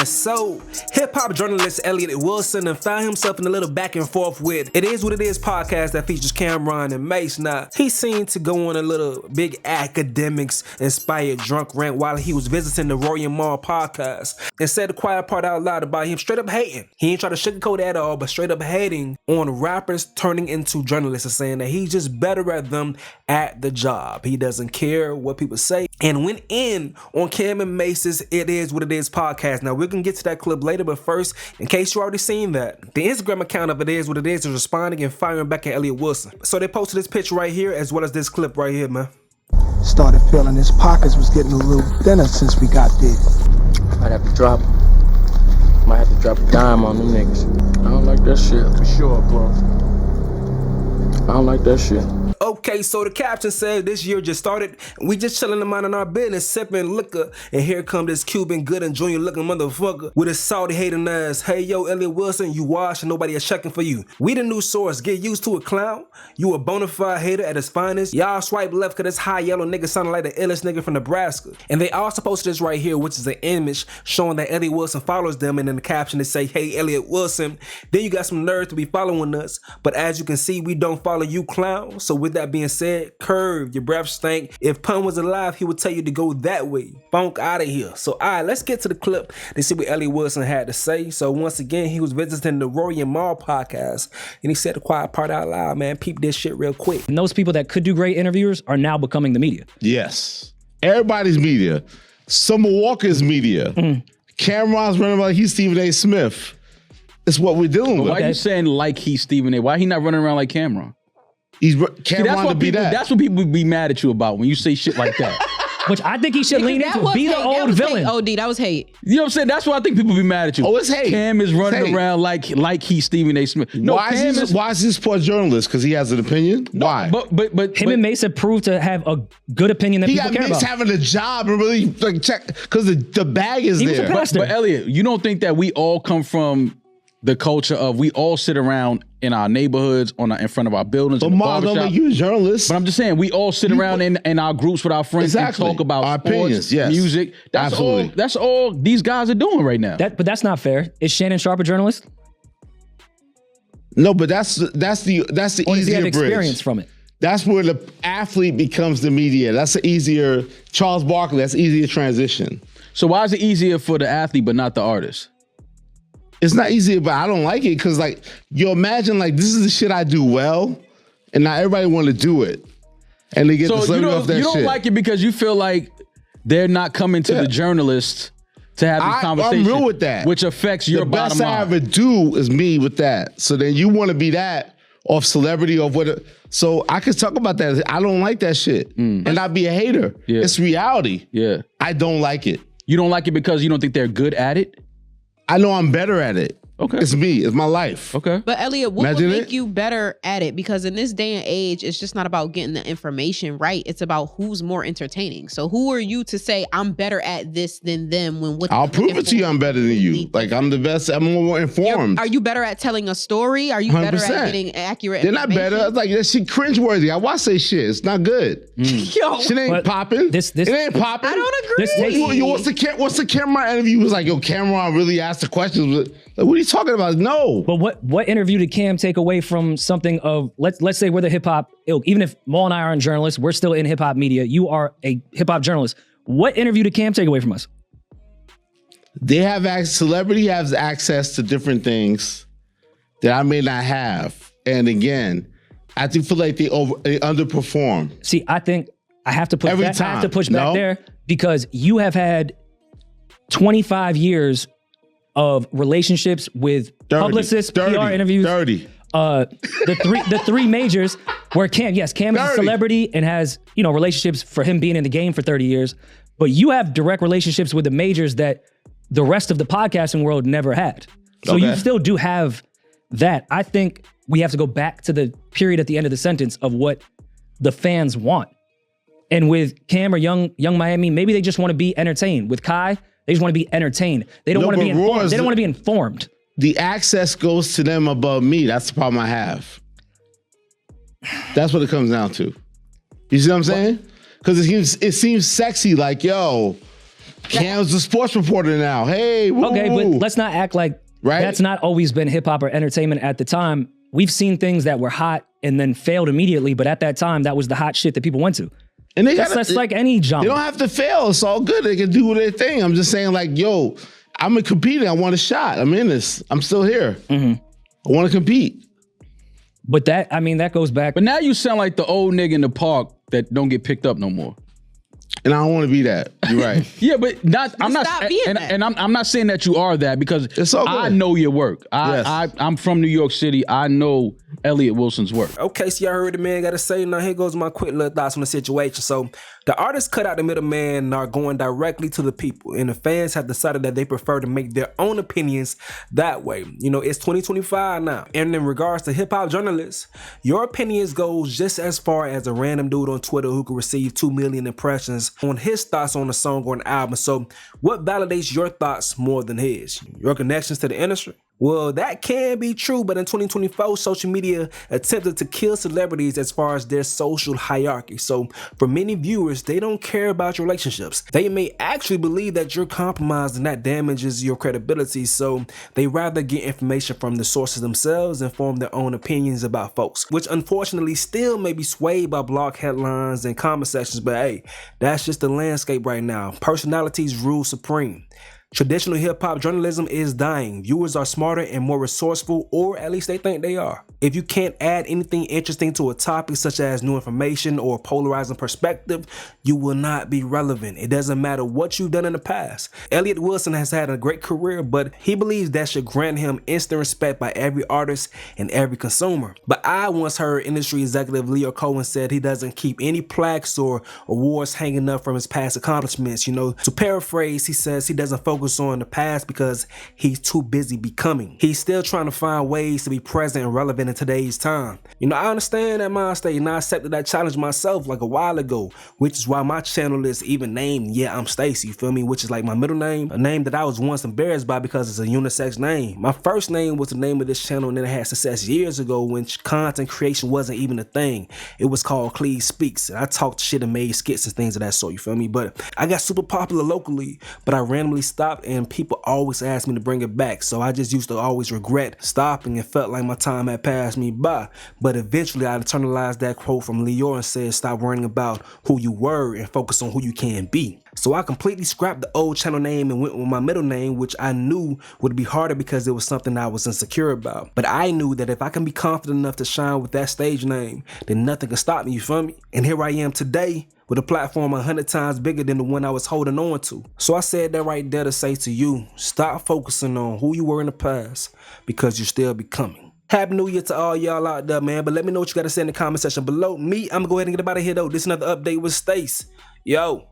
So, hip-hop journalist Elliott Wilson found himself in a little back and forth with It Is What It Is podcast that features Camron and Mase. Now, he seemed to go on a little big academics-inspired drunk rant while he was visiting the Royal Mall podcast and said the quiet part out loud about him straight up hating. He ain't try to sugarcoat at all, but straight up hating on rappers turning into journalists and saying that he's just better at them at the job. He doesn't care what people say and went in on Cam and Mase's It Is What It Is podcast. Now, we're going to get to that clip later, but first, in case you already seen that, the Instagram account of It Is What It Is responding and firing back at Elliott Wilson. So they posted this picture right here as well as this clip right here, man. Started feeling his pockets was getting a little thinner since we got there. Might have to drop a dime on them niggas. I don't like that shit. For sure, bro. I don't like that shit. Okay, so the caption said this year just started. We just chilling the mind in our business, sipping liquor. And here come this Cuban good and junior looking motherfucker with his salty hating ass. Hey, yo, Elliott Wilson, you washed and nobody is checking for you. We the new source. Get used to a clown. You a bona fide hater at his finest. Y'all swipe left cause this high yellow nigga sounding like the illest nigga from Nebraska. And they also posted this right here, which is an image showing that Elliott Wilson follows them. And in the caption they say, hey, Elliott Wilson, then you got some nerve to be following us. But as you can see, we don't follow you, clown. So with that being said, curve, your breath stank. If Pun was alive, he would tell you to go that way. Funk out of here. So all right, let's get to the clip to see what Elliott Wilson had to say. So once again, he was visiting the Royal Mall podcast and he said the quiet part out loud, man. Peep this shit real quick. And those people that could do great interviewers are now becoming the media. Yes. Everybody's media. Summer Walker's media. Camron's running like he's Stephen A. Smith. It's what we're dealing with. Why are you saying like he's Stephen A? Why he not running around like Cameron? He's Camron to be that. That's what people be mad at you about when you say shit like that. Which I think he should lean into. Be the old villain. OD, that was hate. You know what I'm saying? That's why I think people be mad at you. Oh, it's hate. Cam is running around like he's Stephen A. Smith. No, why is he support journalist? Because he has an opinion? Why? But him and Mase have proved to have a good opinion that people care about. He got Mase having a job and really like check because the bag is there. But Elliott, you don't think that we all come from the culture of we all sit around in our neighborhoods, in front of our buildings, but in the Mark don't make you a journalist. But I'm just saying, we all sit around in our groups with our friends and talk about our sports, opinions, yes. music. That's all these guys are doing right now. But that's not fair. Is Shannon Sharp a journalist? No, but that's the or does he easier have experience bridge. from it? That's where the athlete becomes the media. That's the easier Charles Barkley. That's easier transition. So why is it easier for the athlete but not the artist? It's not easy, but I don't like it because, like, you imagine, like, this is the shit I do well, and not everybody want to do it, and they get the celebrity off that shit. You don't like it because you feel like they're not coming to the journalists to have these conversations. I'm real with that. Which affects your bottom line. The best I ever do is me with that. So then you want to be that off celebrity or what? So I could talk about that. I don't like that shit, and I'd be a hater. Yeah. It's reality. Yeah, I don't like it. You don't like it because you don't think they're good at it? I know I'm better at it. Okay. It's me. It's my life. Okay. But Elliott, what Imagine would make you better at it? Because in this day and age, it's just not about getting the information right. It's about who's more entertaining. So who are you to say I'm better at this than them when what I'll prove it to you I'm better than you. Like I'm the best. I'm more informed. Are you better at telling a story? Are you better 100%. at getting accurate They're not information? better. Like that shit cringeworthy. I watch that shit. It's not good. Yo, Shit ain't popping. It ain't popping. I don't agree. What's the Camron interview? Was like, yo, Camron really asked the questions. Like, what are you talking about? No. But what interview did Cam take away from something of, let's say we're the hip hop ilk. Even if Maul and I aren't journalists, we're still in hip hop media. You are a hip hop journalist. What interview did Cam take away from us? They have celebrity has access to different things that I may not have. And again, I do feel like they underperform. See, I think I have to push Every back. time. I have to push back there because you have had 25 years of relationships with 30, publicists, 30, PR interviews. 30. The three majors where Cam is a celebrity and has, relationships for him being in the game for 30 years. But you have direct relationships with the majors that the rest of the podcasting world never had. So you still do have that. I think we have to go back to the period at the end of the sentence of what the fans want. And with Cam or Young Miami, maybe they just want to be entertained. With Kai, they just want to be entertained. They don't want to be informed. They don't want to be informed. The access goes to them above me. That's the problem I have. That's what it comes down to. You see what I'm saying? Because it seems sexy, like, yo, Cam's a sports reporter now. Hey, woo, Okay, but woo. let's not act like Right? that's not always been hip hop or entertainment at the time. We've seen things that were hot and then failed immediately, but at that time, that was the hot shit that people went to. And That's like any genre. They don't have to fail. It's all good. They can do their thing. I'm just saying, like, yo, I'm competing. I want a shot. I'm in this. I'm still here. I want to compete. But that, I mean, that goes back. But now you sound like the old nigga in the park that don't get picked up no more. And I don't want to be that. You're right. Yeah, but I'm not. stop being that. And I'm not saying that you are that because It's all I good. know your work. Yes. I'm from New York City. I know Elliott Wilson's work. Okay, so y'all heard the man got to say. Now here goes my quick little thoughts on the situation. So the artists cut out the middleman and are going directly to the people, and the fans have decided that they prefer to make their own opinions that way. You know, it's 2025 now, and in regards to hip hop journalists, your opinions goes just as far as a random dude on Twitter who could receive 2 million impressions on his thoughts on a song or an album. So what validates your thoughts more than his? Your connections to the industry? Well, that can be true, but in 2024, social media attempted to kill celebrities as far as their social hierarchy. So for many viewers, they don't care about your relationships. They may actually believe that you're compromised and that damages your credibility. So they rather get information from the sources themselves and form their own opinions about folks, which unfortunately still may be swayed by blog headlines and comment sections. But hey, that's just the landscape right now. Personalities rule supreme. Traditional hip-hop journalism is dying. Viewers are smarter and more resourceful, or at least they think they are. If you can't add anything interesting to a topic such as new information or polarizing perspective, you will not be relevant. It doesn't matter what you've done in the past. Elliott Wilson has had a great career, but he believes that should grant him instant respect by every artist and every consumer. But I once heard industry executive Leo Cohen said he doesn't keep any plaques or awards hanging up from his past accomplishments. You know, to paraphrase, he says he doesn't focus on the past because he's too busy becoming. He's still trying to find ways to be present and relevant in today's time. You know, I understand that mind state, and I accepted that challenge myself like a while ago, which is why my channel is even named Yeah, I'm Stacy, you feel me? Which is like my middle name, a name that I was once embarrassed by because it's a unisex name. My first name was the name of this channel, and then it had success years ago when content creation wasn't even a thing. It was called Cleve Speaks, and I talked shit and made skits and things of that sort, you feel me? But I got super popular locally, but I randomly stopped, and people always asked me to bring it back. So I just used to always regret stopping and felt like my time had passed me by. But eventually I internalized that quote from Leo and said, stop worrying about who you were and focus on who you can be. So I completely scrapped the old channel name and went with my middle name, which I knew would be harder because it was something I was insecure about. But I knew that if I can be confident enough to shine with that stage name, then nothing can stop me, you feel me? And here I am today with a platform 100 times bigger than the one I was holding on to. So I said that right there to say to you, stop focusing on who you were in the past because you're still becoming. Happy New Year to all y'all out there, man. But let me know what you got to say in the comment section below. I'm going to go ahead and get up out of here, though. This is another update with Stace. Yo.